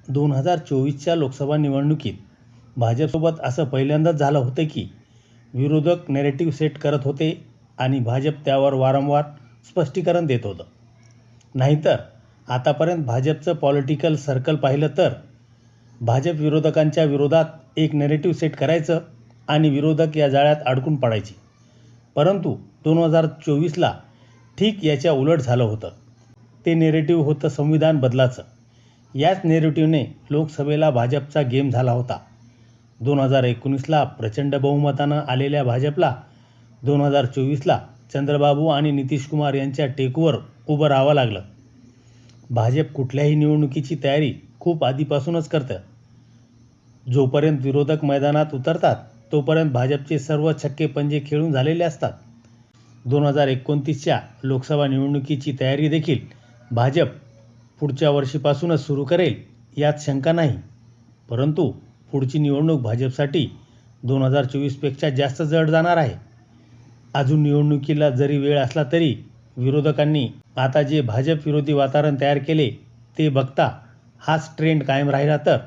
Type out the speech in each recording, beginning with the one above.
2024च्या लोकसभा निवडणुकीत भाजपसोबत असं पहिल्यांदाच झालं होतं की विरोधक नॅरेटिव्ह सेट करत होते आणि भाजप त्यावर वारंवार स्पष्टीकरण देत होतं. नाहीतर आतापर्यंत भाजपचं पॉलिटिकल सर्कल पाहिलं तर भाजप विरोधकांच्या विरोधात एक नॅरेटिव्ह सेट करायचं आणि विरोधक या जाळ्यात अडकून पडायचे. परंतु 2024ला ठीक याच्या उलट झालं होतं. ते नॅरेटिव्ह होतं संविधान बदलाचं. याच नॅरेटिव्हने लोकसभेला भाजपचा गेम झाला होता. 2019ला प्रचंड बहुमतानं आलेल्या भाजपला 2024ला चंद्रबाबू आणि नितीश कुमार यांच्या टेकवर उभं राहावं लागलं. भाजप कुठल्याही निवडणुकीची तयारी खूप आधीपासूनच करतं. जोपर्यंत विरोधक मैदानात उतरतात तोपर्यंत भाजपचे सर्व छक्के पंजे खेळून झालेले असतात. 2029च्या लोकसभा निवडणुकीची तयारी देखील भाजप पुढच्या वर्षीपासूनच सुरू करेल यात शंका नाही. परंतु पुढची निवडणूक भाजपसाठी 2024पेक्षा जास्त जड जाणार आहे. अजून निवडणुकीला जरी वेळ असला तरी विरोधकांनी आता जे भाजप विरोधी वातावरण तयार केले ते बघता हाच ट्रेंड कायम राहिला तर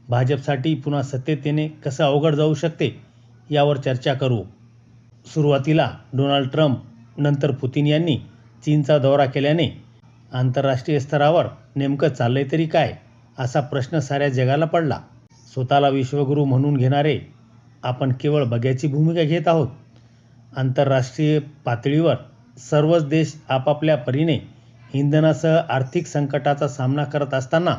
भाजपसाठी पुन्हा सत्तेत येणे कसं अवघड जाऊ शकते यावर चर्चा करू. सुरुवातीला डोनाल्ड ट्रम्प, नंतर पुतिन यांनी चीनचा दौरा केल्याने आंतरराष्ट्रीय स्तरावर नेमकं चाललंय तरी काय असा प्रश्न साऱ्या जगाला पडला. स्वतःला विश्वगुरू म्हणून घेणारे आपण केवळ बघ्याची भूमिका घेत आहोत. आंतरराष्ट्रीय पातळीवर सर्वच देश आपापल्या परीने इंधनासह आर्थिक संकटाचा सामना करत असताना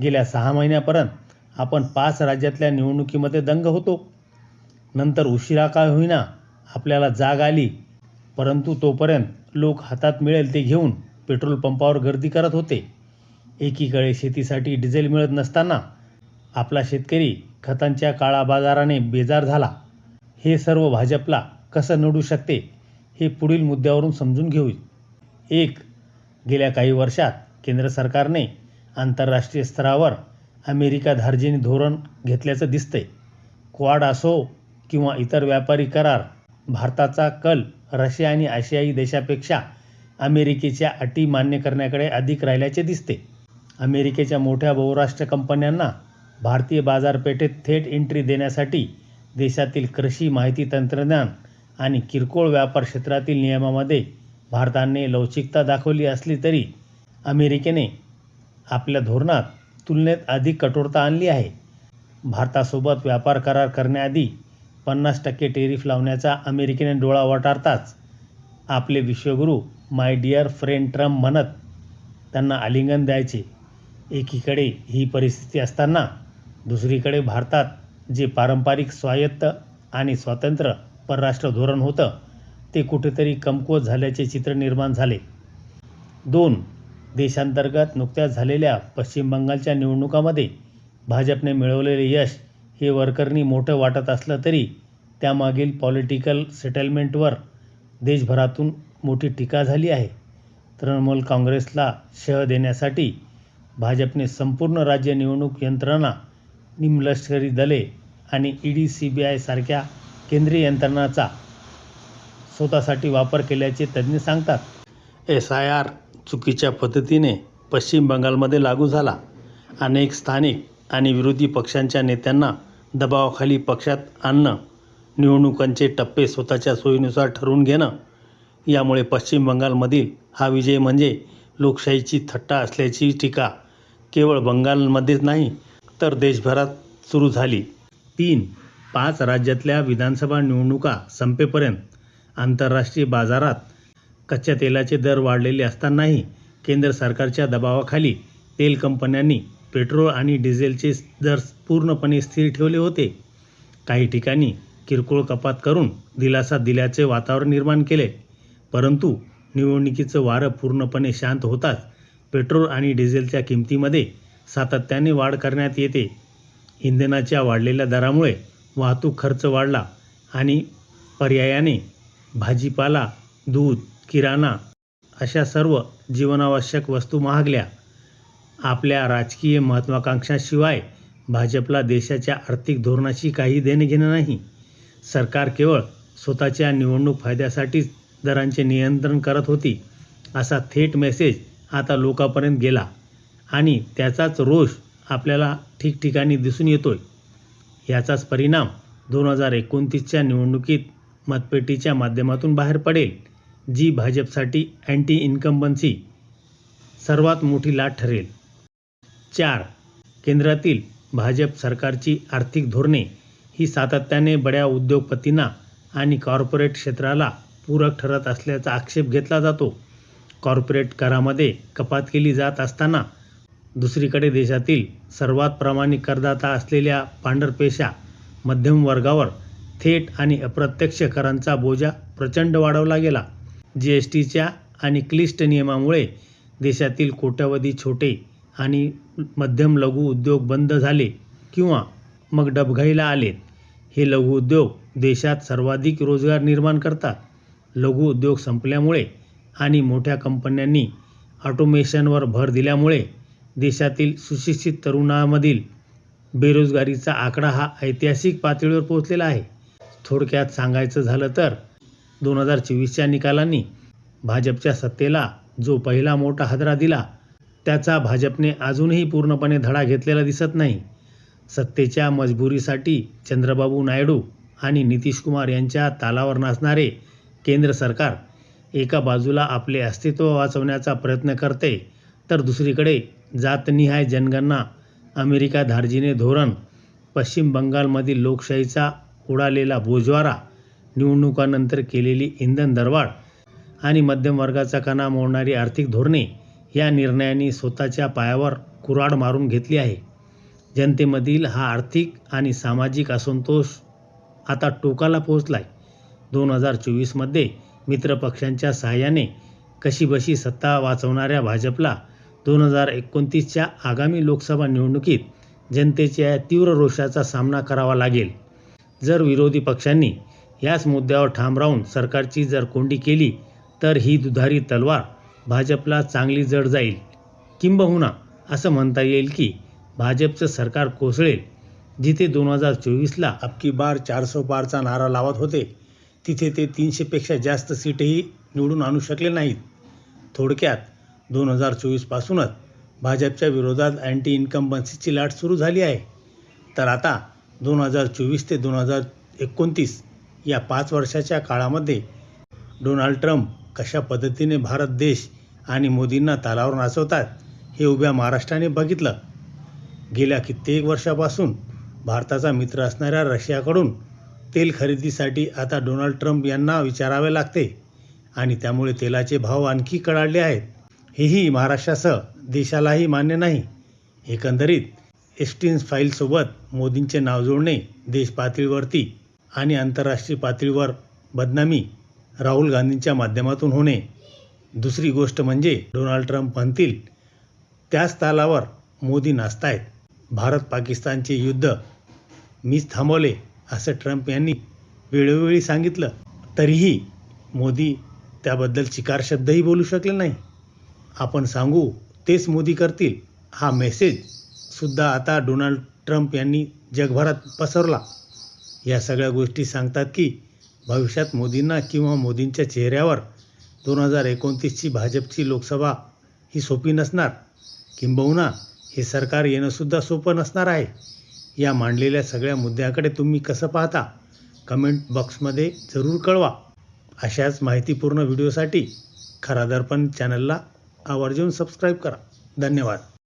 गेल्या 6 महिन्यापर्यंत आपण 5 राज्यातल्या निवडणुकीमध्ये दंग होतो. नंतर उशिरा का होईना आपल्याला जाग आली, परंतु तोपर्यंत लोक हातात मिळेल ते घेऊन पेट्रोल पंपावर गर्दी करत होते. एकीकडे शेतीसाठी डिझेल मिळत नसताना आपला शेतकरी खतांच्या काळा बाजाराने बेजार झाला. हे सर्व भाजपला कसं नडू शकते हे पुढील मुद्द्यावरून समजून घेऊ. 1. गेल्या काही वर्षात केंद्र सरकारने आंतरराष्ट्रीय स्तरावर अमेरिका धार्जिनी धोरण घेतल्याचं दिसतंय. क्वाड असो किंवा इतर व्यापारी करार, भारताचा कल रशिया आणि आशियाई देशापेक्षा अमेरिकेच्या अटी मान्य करण्याकडे अधिक राहिल्याचे दिसते. अमेरिकेच्या मोठ्या बहुराष्ट्रीय कंपन्यांना भारतीय बाजारपेठेत थेट एंट्री देण्यासाठी देशातील कृषी, माहिती तंत्रज्ञान आणि किरकोळ व्यापार क्षेत्रातील नियमांमध्ये भारताने लवचिकता दाखवली असली तरी अमेरिकेने आपल्या धोरणात तुलनेत अधिक कठोरता आणली आहे. भारतासोबत व्यापार करार करण्याआधी 50% टेरिफ लावण्याचा अमेरिकेने डोळा वटारताच आपले विश्वगुरू माय डिअर फ्रेंड ट्रम्प म्हणत त्यांना आलिंगन द्यायचे. एकीकडे ही परिस्थिती असताना दुसरीकडे भारतात जे पारंपरिक स्वायत्त आणि स्वतंत्र परराष्ट्र धोरण होतं ते कुठेतरी कमकुवत झाल्याचे चित्र निर्माण झाले. 2. देशांतर्गत नुकत्याच झालेल्या पश्चिम बंगालच्या निवडणुकांमध्ये भाजपने मिळवलेले यश हे वरकरणी मोठं वाटत असलं तरी त्यामागील पॉलिटिकल सेटलमेंटवर देशभरातून मोठी टीका झाली आहे. तृणमूल काँग्रेसला शह देण्यासाठी भाजपने संपूर्ण राज्य निवडणूक यंत्रणा, निमलष्करी दले आणि ईडी, CBI सारख्या केंद्रीय यंत्रणांचा स्वतःसाठी वापर केल्याचे तज्ज्ञ सांगतात. SIR चुकीच्या पद्धतीने पश्चिम बंगालमध्ये लागू झाला. अनेक स्थानिक आणि विरोधी पक्षांच्या नेत्यांना दबावाखाली पक्षात आणणं, निवडणुकांचे टप्पे स्वतःच्या सोयीनुसार ठरवून घेणं, यामुळे पश्चिम बंगालमधील हा विजय म्हणजे लोकशाहीची थट्टा असल्याची टीका केवळ बंगालमध्येच नाही तर देशभरात सुरू झाली. 3. 5 राज्यातल्या विधानसभा निवडणुका संपेपर्यंत आंतरराष्ट्रीय बाजारात कच्च्या तेलाचे दर वाढलेले असतानाही केंद्र सरकारच्या दबावाखाली तेल कंपन्यांनी पेट्रोल आणि डिझेलचे दर पूर्णपणे स्थिर ठेवले होते. काही ठिकाणी किरकोळ कपात करून दिलासा दिल्याचे वातावरण निर्माण केले. परंतु निवडणुकीचं वारं पूर्णपणे शांत होताच पेट्रोल आणि डिझेलच्या किमतीमध्ये सातत्याने वाढ करण्यात येते. इंधनाच्या वाढलेल्या दरामुळे वाहतूक खर्च वाढला आणि पर्यायाने भाजीपाला, दूध, किराणा अशा सर्व जीवनावश्यक वस्तू महागल्या. आपल्या राजकीय महत्त्वाकांक्षांशिवाय भाजपला देशाच्या आर्थिक धोरणाशी काही देणेघेणे नाही. सरकार केवळ स्वतःच्या निवडणूक फायद्यासाठीच दरांचे नियंत्रण करत होती असा थेट मेसेज आता लोकांपर्यंत गेला आणि त्याचाच रोष आपल्याला ठिकठिकाणी दिसून येतोय. याचाच परिणाम 2029च्या निवडणुकीत मतपेटीच्या माध्यमातून बाहेर पडेल, जी भाजपसाठी अँटी इन्कम्बन्सी सर्वात मोठी लाट ठरेल. 4. केंद्रातील भाजप सरकारची आर्थिक धोरणे ही सातत्याने बड्या उद्योगपतींना आणि कॉर्पोरेट क्षेत्राला पूरक ठरत असल्याचा आक्षेप घेतला जातो. कॉर्पोरेट करामध्ये कपात केली जात असताना दुसरीकडे देशातील सर्वात प्रामाणिक करदाता असलेल्या पांढरपेशा मध्यम वर्गावर थेट आणि अप्रत्यक्ष करांचा बोजा प्रचंड वाढवला गेला. जीएसटीच्या आणि क्लिष्ट नियमामुळे देशातील कोट्यवधी छोटे आणि मध्यम लघु उद्योग बंद झाले किंवा मग डबघाईला आलेत. हे लघु उद्योग देशात सर्वाधिक रोजगार निर्माण करतात. लघु उद्योग संपल्यामुळे आणि मोठ्या कंपन्यांनी ऑटोमेशनवर भर दिल्यामुळे देशातील सुशिक्षित तरुणांमधील बेरोजगारीचा आकडा हा ऐतिहासिक पातळीवर पोहोचलेला आहे. थोडक्यात सांगायचं झालं तर 2024च्या निकालांनी भाजपच्या सत्तेला जो पहिला मोठा हादरा दिला, त्याचा भाजपने अजूनही पूर्णपणे धडा घेतलेला दिसत नाही. सत्तेच्या मजबुरीसाठी चंद्रबाबू नायडू आणि नितीश कुमार यांच्या तालावर नाचणारे केंद्र सरकार एका बाजूला आपले अस्तित्व वाचवण्याचा प्रयत्न करते, तर दुसरीकडे जातनिहाय जनगणना, अमेरिका धार्जिणे धोरण, पश्चिम बंगालमधील लोकशाहीचा उडालेला बोजवारा, निवडणुकांनंतर केलेली इंधन दरवाढ आणि मध्यम वर्गाचा कणा मोडणारी आर्थिक धोरणे या निर्णयांनी स्वतःच्या पायावर कुऱ्हाड मारून घेतली आहे. जनतेमधील हा आर्थिक आणि सामाजिक असंतोष आता टोकाला पोहोचलाय. 2024मध्ये मित्रपक्षांच्या साहाय्याने कशीबशी सत्ता वाचवणाऱ्या भाजपला 2029च्या आगामी लोकसभा निवडणुकीत जनतेच्या तीव्र रोषाचा सामना करावा लागेल. जर विरोधी पक्षांनी याच मुद्द्यावर ठाम राहून सरकारची जर कोंडी केली, तर ही दुधारी तलवार भाजपला चांगली जड जाईल. किंबहुना असं म्हणता येईल की भाजपचं सरकार कोसळेल. जिथे 2024ला अबकी बार 400 पारचा नारा लावत होते, तिथे ते 300पेक्षा जास्त सीटही निवडून आणू शकले नाहीत. थोडक्यात 2024 पासूनच भाजपच्या विरोधात अँटी इन्कम्बन्सीची लाट सुरू झाली आहे. तर आता 2024 ते 2029 या 5 वर्षाच्या काळामध्ये डोनाल्ड ट्रम्प कशा पद्धतीने भारत देश आणि मोदींना तालावर नाचवतात, हे उभ्या महाराष्ट्राने बघितलं. गेल्या कित्येक वर्षापासून भारताचा मित्र असणाऱ्या रशियाकडून तेल खरेदीसाठी आता डोनाल्ड ट्रम्प यांना विचारावे लागते आणि त्यामुळे तेलाचे भाव आणखी कडाडले आहेत. हेही महाराष्ट्रासह देशालाही मान्य नाही. एकंदरीत एप्स्टीन फाईलसोबत मोदींचे नाव जोडणे देश पातळीवरती आणि आंतरराष्ट्रीय पातळीवर बदनामी राहुल गांधींच्या माध्यमातून होणे. दुसरी गोष्ट म्हणजे डोनाल्ड ट्रम्प म्हणतील त्याच तालावर मोदी नाचतायत. भारत पाकिस्तानचे युद्ध मीच थांबवले असं ट्रम्प यांनी वेळोवेळी सांगितलं, तरीही मोदी त्याबद्दल चिकार शब्दही बोलू शकले नाही. आपण सांगू तेच मोदी करतील, हा मेसेज सुद्धा आता डोनाल्ड ट्रम्प यांनी जगभरात पसरला. या सगळ्या गोष्टी सांगतात की भविष्यात मोदींना किंवा मोदींच्या चेहऱ्यावर 2029ची भाजपची लोकसभा ही सोपी नसणार. किंबहुना हे सरकार येणंसुद्धा सोपं नसणार आहे. या मांडलेल्या सगळ्या मुद्द्याकडे तुम्ही कसं पाहता, कमेंट बॉक्समध्ये जरूर कळवा. अशाच माहितीपूर्ण व्हिडिओसाठी खरा दर्पण चॅनलला आवर्जून सबस्क्राईब करा. धन्यवाद.